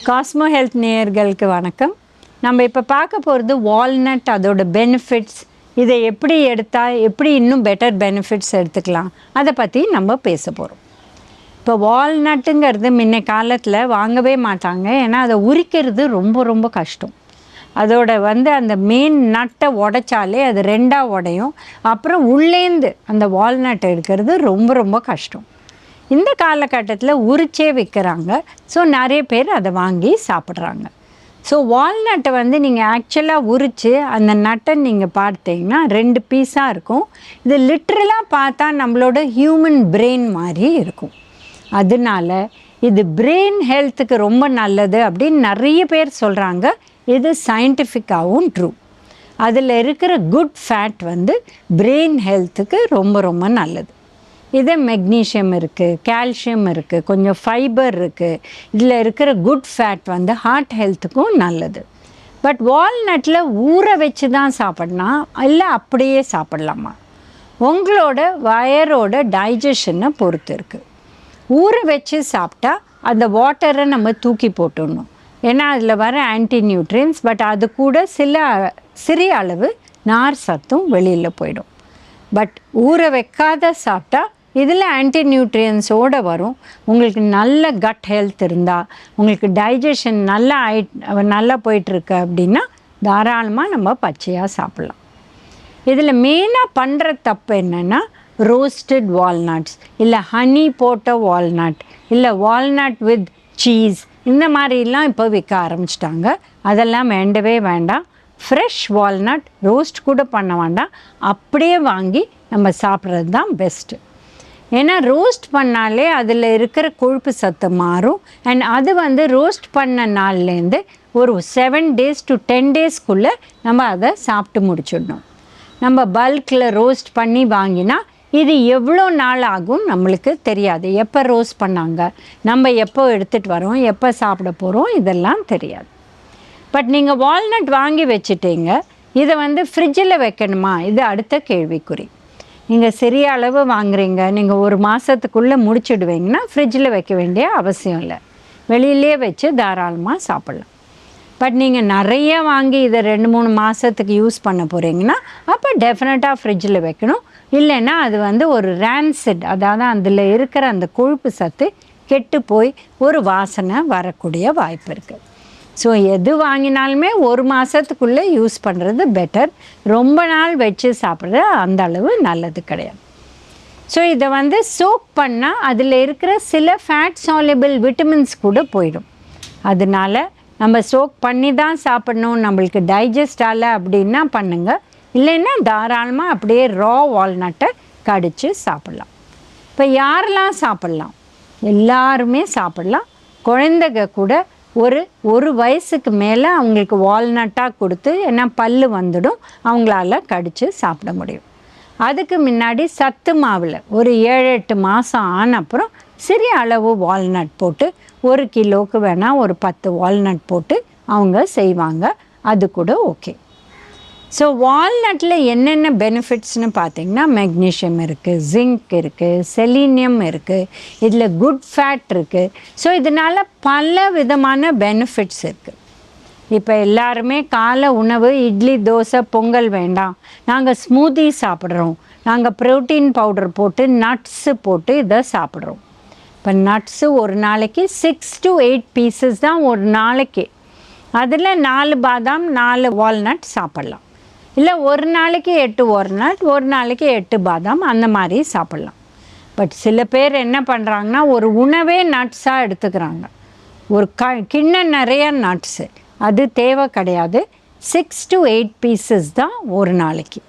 Cosmo health நேயர்களுக்கு வணக்கம். நம்ம இப்போ பார்க்க போகிறது வால்நட், அதோட பெனிஃபிட்ஸ், இதை எப்படி எடுத்தால் எப்படி இன்னும் பெட்டர் பெனிஃபிட்ஸ் எடுத்துக்கலாம், அதை பற்றி நம்ம பேச போகிறோம். இப்போ வால்நட்டுங்கிறது முன்ன காலத்தில் வாங்கவே மாட்டாங்க, ஏன்னா அதை உரிக்கிறது ரொம்ப ரொம்ப கஷ்டம். அதோட அந்த மெயின் நட்டை உடைச்சாலே அது ரெண்டாக உடையும். அப்புறம் உள்ளேந்து அந்த வால்நட்டை எடுக்கிறது ரொம்ப ரொம்ப கஷ்டம். இந்த காலகட்டத்தில் உரிச்சே விற்கிறாங்க. ஸோ நிறைய பேர் அதை வாங்கி சாப்பிட்றாங்க. ஸோ வால்நட்டை நீங்கள் ஆக்சுவலாக உரித்து அந்த நட்டை நீங்கள் பார்த்தீங்கன்னா 2 பீஸாக இருக்கும். இது லிட்ரலாக பார்த்தா நம்மளோட ஹியூமன் பிரெயின் மாதிரி இருக்கும். அதனால இது பிரெயின் ஹெல்த்துக்கு ரொம்ப நல்லது அப்படின்னு நிறைய பேர் சொல்கிறாங்க. இது சயின்டிஃபிக்காகவும் ட்ரூ. அதில் இருக்கிற குட் ஃபேட் பிரெயின் ஹெல்த்துக்கு ரொம்ப ரொம்ப நல்லது. இதே மெக்னீஷியம் இருக்குது, கால்சியம் இருக்குது, கொஞ்சம் ஃபைபர் இருக்குது. இதில் இருக்கிற குட் ஃபேட் ஹார்ட் ஹெல்த்துக்கும் நல்லது. பட் வால்நட்டில் ஊற வச்சு தான் சாப்பிடலாம், இல்லை அப்படியே சாப்பிட்லாமா? உங்களோட வயரோட டைஜஷனை பொறுத்து இருக்குது. ஊற வச்சு சாப்பிட்டா அந்த வாட்டரை நம்ம தூக்கி போட்டுடணும், ஏன்னா அதில் வர ஆன்டி நியூட்ரியன்ஸ். பட் அது கூட சிறிய அளவு நார் சத்தும் வெளியில் போயிடும். பட் ஊற வைக்காத சாப்பிட்டா இதில் ஆன்டி நியூட்ரியன்ஸோடு வரும். உங்களுக்கு நல்ல கட் ஹெல்த் இருந்தால், உங்களுக்கு டைஜஷன் நல்லா போயிட்டுருக்கு அப்படின்னா தாராளமாக நம்ம பச்சையாக சாப்பிட்லாம். இதில் மெயினாக பண்ணுற தப்பு என்னென்னா, ரோஸ்டட் வால்நட்ஸ், இல்லை ஹனி போட்ட வால்நட், இல்லை வால்நட் வித் சீஸ், இந்த மாதிரிலாம் இப்போ விற்க ஆரம்பிச்சிட்டாங்க. அதெல்லாம் வேண்டவே வேண்டாம். ஃப்ரெஷ் வால்நட் ரோஸ்ட் கூட பண்ண வேண்டாம், அப்படியே வாங்கி நம்ம சாப்பிட்றது தான் பெஸ்ட்டு. ஏன்னா ரோஸ்ட் பண்ணாலே அதில் இருக்கிற கொழுப்பு சத்து மாறும். அண்ட் அது ரோஸ்ட் பண்ண நாள்லேருந்து ஒரு 7 days to 10 daysக்குள்ளே நம்ம அதை சாப்பிட்டு முடிச்சிடணும். நம்ம பல்கில் ரோஸ்ட் பண்ணி வாங்கினா இது எவ்வளோ நாள் ஆகும் நம்மளுக்கு தெரியாது. எப்போ ரோஸ்ட் பண்ணாங்க, நம்ம எப்போ எடுத்துகிட்டு வரோம், எப்போ சாப்பிட போகிறோம், இதெல்லாம் தெரியாது. பட் நீங்கள் வால்நட் வாங்கி வச்சுட்டீங்க, இதை ஃப்ரிட்ஜில் வைக்கணுமா? இது அடுத்த கேள்விக்குறி. நீங்கள் சிறிய அளவு வாங்குறீங்க, நீங்கள் ஒரு மாதத்துக்குள்ளே முடிச்சிடுவீங்கன்னா ஃப்ரிட்ஜில் வைக்க வேண்டிய அவசியம் இல்லை, வெளியிலே வச்சு தாராளமாக சாப்பிட்லாம். பட் நீங்கள் நிறைய வாங்கி இதை 2-3 மாதத்துக்கு யூஸ் பண்ண போகிறீங்கன்னா அப்போ டெஃபினட்டாக ஃப்ரிட்ஜில் வைக்கணும். இல்லைன்னா அது ஒரு ரான்சிட், அதாவது அதில் இருக்கிற அந்த கொழுப்பு சத்து கெட்டு போய் ஒரு வாசனை வரக்கூடிய வாய்ப்பு இருக்குது. ஸோ எது வாங்கினாலுமே 1 மாதத்துக்குள்ளே யூஸ் பண்ணுறது பெட்டர். ரொம்ப நாள் வச்சு சாப்பிட்றது அந்த அளவு நல்லது கிடையாது. ஸோ இதை சோக் பண்ணால் அதில் இருக்கிற சில ஃபேட் சால்யுபிள் விட்டமின்ஸ் கூட போயிடும். அதனால நம்ம சோக் பண்ணி தான் சாப்பிட்ணும். நம்மளுக்கு டைஜஸ்ட் ஆகலை அப்படின்னா பண்ணுங்கள், இல்லைன்னா தாராளமாக அப்படியே ரா வால்நட்டை கடித்து சாப்பிட்லாம். இப்போ யாரெல்லாம் சாப்பிட்லாம்? எல்லாருமே சாப்பிட்லாம். குழந்தைங்க கூட ஒரு வயசுக்கு மேலே அவங்களுக்கு வால்நட்டாக கொடுத்து, ஏன்னா பல் வந்துடும், அவங்களால கடித்து சாப்பிட முடியும். அதுக்கு முன்னாடி சத்து மாவில் ஒரு 7-8 மாதம் ஆன அப்புறம் சிறிய அளவு வால்நட் போட்டு 1 கிலோவுக்கு வேணால் ஒரு 10 வால்நட் போட்டு அவங்க செய்வாங்க. அது கூட ஓகே. ஸோ வால்நட்டில் என்னென்ன பெனிஃபிட்ஸ்னு பார்த்திங்கன்னா, மெக்னீஷியம் இருக்குது, ஜிங்க் இருக்குது, செலீனியம் இருக்குது, இதில் குட் ஃபேட் இருக்குது. ஸோ இதனால் பல விதமான பெனிஃபிட்ஸ் இருக்குது. இப்போ எல்லாருமே காலை உணவு இட்லி, தோசை, பொங்கல் வேண்டாம், நாங்கள் ஸ்மூதி சாப்பிட்றோம், நாங்கள் ப்ரோட்டீன் பவுடர் போட்டு நட்ஸு போட்டு இதை சாப்பிட்றோம். இப்போ நட்ஸு ஒரு நாளைக்கு 6 to 8 பீசஸ் தான் ஒரு நாளைக்கு. அதில் 4 பாதாம், 4 வால்நட் சாப்பிட்லாம். இல்லை ஒரு நாளைக்கு 8 வால்நட், ஒரு நாளைக்கு 8 பாதாம், அந்த மாதிரி சாப்பிட்லாம். பட் சில பேர் என்ன பண்ணுறாங்கன்னா, ஒரு உணவே நட்ஸாக எடுத்துக்கிறாங்க, ஒரு கிண்ணம் நிறைய நட்ஸு. அது தேவை கிடையாது. 6 to 8 பீசஸ் தான் ஒரு நாளைக்கு.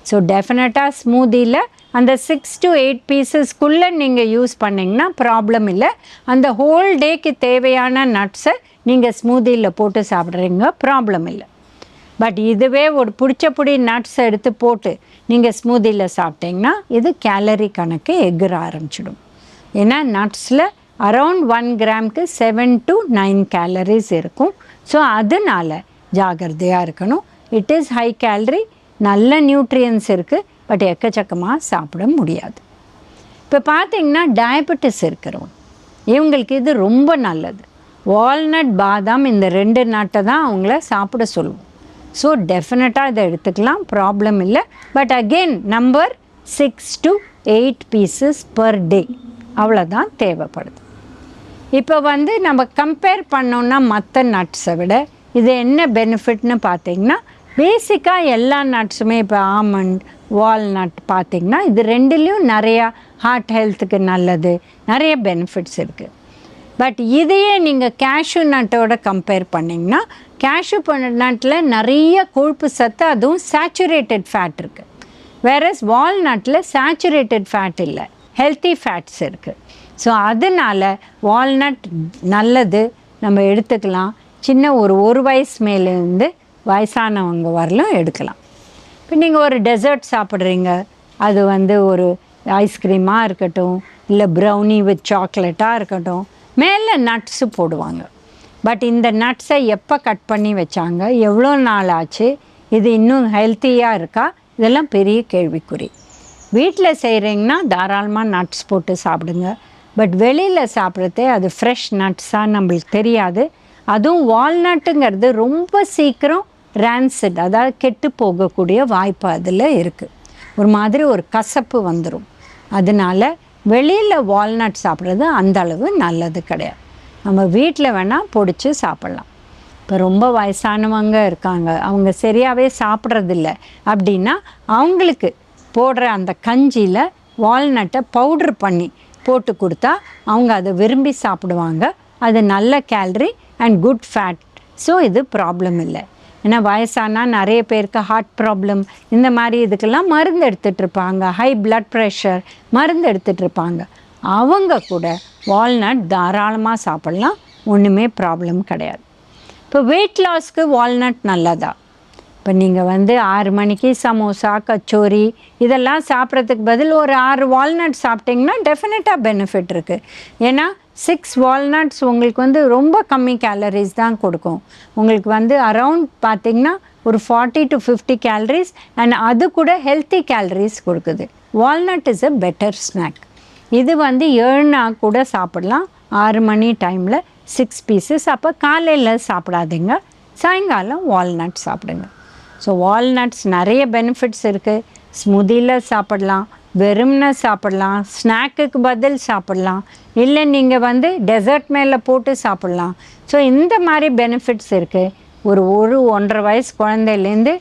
ஸோ டெஃபினட்டாக ஸ்மூதியில் அந்த 6 to 8 பீசஸ்க்குள்ளே நீங்கள் யூஸ் பண்ணிங்கன்னா ப்ராப்ளம் இல்லை. அந்த ஹோல் டேக்கு தேவையான நட்ஸை நீங்கள் ஸ்மூதியில் போட்டு சாப்பிட்றீங்க, ப்ராப்ளம் இல்லை. பட் இதுவே ஒரு பிடிச்ச நட்ஸ் எடுத்து போட்டு நீங்கள் ஸ்மூதியில் சாப்பிட்டீங்கன்னா இது கேலரி கணக்கு எகிற ஆரம்பிச்சிடும். ஏன்னா நட்ஸில் அரவுண்ட் 1 கிராமுக்கு 7 to 9 கேலரிஸ் இருக்கும். ஸோ அதனால் ஜாகிரதையாக இருக்கணும். இட் இஸ் ஹை கேலரி, நல்ல நியூட்ரியன்ஸ் இருக்குது, பட் எக்கச்சக்கமாக சாப்பிட முடியாது. இப்போ பார்த்திங்கன்னா டயபெட்டிஸ் இருக்கிறவங்க, இவங்களுக்கு இது ரொம்ப நல்லது. வால்நட் பாதாம் இந்த 2 நட்டை தான் அவங்கள சாப்பிட சொல்லுவோம். ஸோ டெஃபினட்டாக இதை எடுத்துக்கலாம், ப்ராப்ளம் இல்லை. But again number 6 to 8 pieces per day அவ்வளோதான் தேவைப்படுது. இப்போ வந்து நம்ம கம்பேர் பண்ணோன்னா மற்ற நட்ஸை விட இது என்ன பெனிஃபிட்னு பார்த்திங்கன்னா, பேசிக்காக எல்லா நட்ஸுமே இப்போ ஆமண்ட், வால்நட் பார்த்திங்கன்னா இது 2லேயும் நிறையா ஹார்ட் ஹெல்த்துக்கு நல்லது, நிறைய பெனிஃபிட்ஸ் இருக்குது. பட் இதையே நீங்கள் கேஷ்யூ நட்டோட கம்பேர் பண்ணிங்கன்னா, கேஷ்யூ நட்டில் நிறைய கொழுப்பு சத்து, அதுவும் சேச்சுரேட்டட் ஃபேட் இருக்குது. வேறஸ் வால்நட்டில் சேச்சுரேட்டட் ஃபேட் இல்லை, ஹெல்த்தி ஃபேட்ஸ் இருக்குது. ஸோ அதனால் வால்நட் நல்லது, நம்ம எடுத்துக்கலாம். சின்ன ஒரு வயசு மேலேருந்து வயசானவங்க வரலும் எடுக்கலாம். இப்போ நீங்கள் ஒரு டெசர்ட் சாப்பிட்றீங்க, அது வந்து ஒரு ஐஸ்கிரீமாக இருக்கட்டும், இல்லை ப்ரௌனி வித் சாக்லேட்டாக இருக்கட்டும், மேலே நட்ஸு போடுவாங்க. பட் இந்த நட்ஸை எப்போ கட் பண்ணி வச்சாங்க, எவ்வளோ நாள் ஆச்சு, இது இன்னும் ஹெல்த்தியாக இருக்கா, இதெல்லாம் பெரிய கேள்விக்குறி. வீட்டில் செய்கிறீங்கன்னா தாராளமாக நட்ஸ் போட்டு சாப்பிடுங்க. பட் வெளியில் சாப்பிட்றதே அது ஃப்ரெஷ் நட்ஸாக நம்மளுக்கு தெரியாது. அதுவும் வால்நட்டுங்கிறது ரொம்ப சீக்கிரம் ரான்சிட், அதாவது கெட்டு போகக்கூடிய வாய்ப்பு அதில் இருக்குது. ஒரு மாதிரி ஒரு கசப்பு வந்துடும். அதனால் வெளியில் வால்நட் சாப்பிட்றது அந்த அளவு நல்லது கிடையாது. நம்ம வீட்டில் வேணால் பொடிச்சு சாப்பிட்லாம். இப்போ ரொம்ப வயசானவங்க இருக்காங்க, அவங்க சரியாகவே சாப்பிட்றதில்ல அப்படின்னா, அவங்களுக்கு போடுற அந்த கஞ்சியில் வால்நட்டை பவுட்ரு பண்ணி போட்டு கொடுத்தா அவங்க அதை விரும்பி சாப்பிடுவாங்க. அது நல்ல calorie and good fat. So இது ப்ராப்ளம் இல்லை. ஏன்னா வயசானால் நிறைய பேருக்கு ஹார்ட் ப்ராப்ளம், இந்த மாதிரி இதுக்கெல்லாம் மருந்து எடுத்துகிட்ருப்பாங்க, ஹை பிளட் ப்ரெஷர் மருந்து எடுத்துகிட்ருப்பாங்க. அவங்க கூட வால்நட் தாராளமாக சாப்பிட்லாம், ஒன்றுமே ப்ராப்ளம் கிடையாது. இப்போ வெயிட் லாஸ்க்கு வால்நட் நல்லதா? இப்போ நீங்கள் வந்து 6 மணிக்கு சமோசா, கச்சோரி இதெல்லாம் சாப்பிட்றதுக்கு பதில் ஒரு 6 வால்நட் சாப்பிட்டிங்கன்னா டெஃபினட்டாக பெனிஃபிட் இருக்குது. ஏன்னா 6 வால்நட்ஸ் உங்களுக்கு வந்து ரொம்ப கம்மி கேலரிஸ் தான் கொடுக்கும். உங்களுக்கு வந்து அரவுண்ட் பார்த்திங்கன்னா ஒரு 40 to 50 கேலரிஸ், அண்ட் அது கூட ஹெல்த்தி கேலரிஸ் கொடுக்குது. Walnut is a better snack. இது வந்து 7 கூட சாப்பிடலாம், 6 மணி டைமில் 6 பீசஸ். அப்போ காலையில் சாப்பிடாதீங்க, சாயங்காலம் வால்நட் சாப்பிடுங்க. ஸோ வால்நட்ஸ் நிறைய பெனிஃபிட்ஸ் இருக்குது. ஸ்மூதியில் சாப்பிடலாம், வெறும்னு சாப்பிடலாம், ஸ்நாக்குக்கு பதில் சாப்பிடலாம், இல்லை நீங்கள் வந்து டெசர்ட் மேலே போட்டு சாப்பிட்லாம். ஸோ இந்த மாதிரி பெனிஃபிட்ஸ் இருக்குது. ஒரு 1-1.5 வயசு குழந்தையிலேருந்து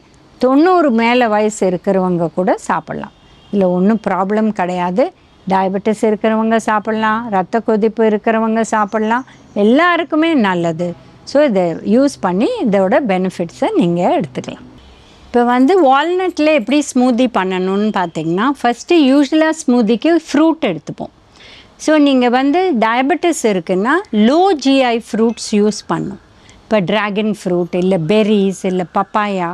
90 மேலே வயசு இருக்கிறவங்க கூட சாப்பிட்லாம். இல்லை ஒன்றும் ப்ராப்ளம் கிடையாது. டயபெட்டிஸ் இருக்கிறவங்க சாப்பிட்லாம், ரத்த கொதிப்பு இருக்கிறவங்க சாப்பிட்லாம், எல்லாருக்குமே நல்லது. ஸோ இதை யூஸ் பண்ணி இதோட பெனிஃபிட்ஸை நீங்கள் எடுத்துக்கலாம். இப்போ வந்து வால்நட்டில் எப்படி ஸ்மூதி பண்ணணும்னு பார்த்திங்கன்னா, ஃபஸ்ட்டு யூஸ்வலாக ஸ்மூதிக்கு ஃப்ரூட் எடுத்துப்போம். ஸோ நீங்கள் வந்து டயபெட்டிஸ் இருக்குன்னா லோ ஜிஐ ஃப்ரூட்ஸ் யூஸ் பண்ணும். இப்போ ட்ராகன் ஃப்ரூட், இல்லை பெர்ரிஸ், இல்லை பப்பாயா,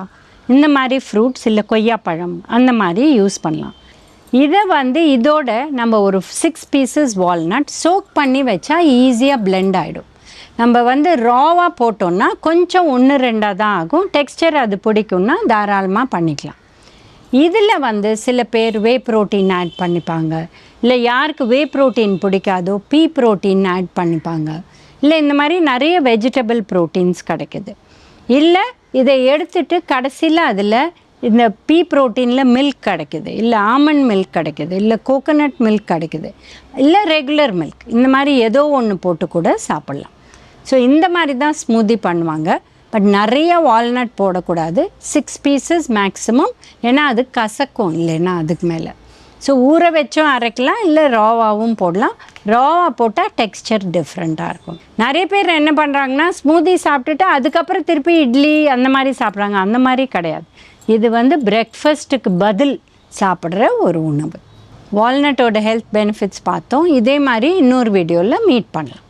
இந்த மாதிரி ஃப்ரூட்ஸ், இல்லை கொய்யாப்பழம், அந்த மாதிரி யூஸ் பண்ணலாம். இதை வந்து இதோட நம்ம ஒரு 6 பீசஸ் வால்நட் சோக் பண்ணி வச்சா ஈஸியாக பிளெண்ட் ஆகிடும். நம்ம வந்து ராவாக போட்டோன்னா கொஞ்சம் 1-2 தான் ஆகும். டெக்ஸ்டர் அது பிடிக்கும்னா தாராளமாக பண்ணிக்கலாம். இதில் வந்து சில பேர் வே ப்ரோட்டீன் ஆட் பண்ணிப்பாங்க, இல்லை யாருக்கு வே ப்ரோட்டீன் பிடிக்காதோ பீ ப்ரோட்டீன் ஆட் பண்ணிப்பாங்க, இல்லை இந்த மாதிரி நிறைய வெஜிடபிள் ப்ரோட்டீன்ஸ் கிடைக்குது. இல்லை இதை எடுத்துட்டு கடைசியில் அதில் இந்த பீ ப்ரோட்டீனில் மில்க் கிடைக்குது, இல்லை ஆமண்ட் மில்க் கிடைக்குது, இல்லை கோகோனட் மில்க் கிடைக்குது, இல்லை ரெகுலர் மில்க், இந்த மாதிரி ஏதோ ஒன்று போட்டு கூட சாப்பிட்லாம். ஸோ இந்த மாதிரி தான் ஸ்மூதி பண்ணுவாங்க. பட் நிறைய வால்நட் போடக்கூடாது, 6 பீசஸ் மேக்ஸிமம். ஏன்னா அது கசக்கும் இல்லைன்னா அதுக்கு மேலே. ஸோ ஊற வச்சும் அரைக்கலாம், இல்லை ராவாகவும் போடலாம். ராவாக போட்டால் டெக்ஸ்சர் டிஃப்ரெண்ட்டாக இருக்கும். நிறைய பேர் என்ன பண்ணுறாங்கன்னா ஸ்மூதி சாப்பிட்டுட்டு அதுக்கப்புறம் திருப்பி இட்லி அந்த மாதிரி சாப்பிட்றாங்க. அந்த மாதிரி கிடையாது. இது வந்து பிரேக்ஃபாஸ்ட்டுக்கு பதில் சாப்பிட்ற ஒரு உணவு. வால்நட்டோட ஹெல்த் பெனிஃபிட்ஸ் பார்த்தோம். இதே மாதிரி இன்னொரு வீடியோவில் மீட் பண்ணலாம்.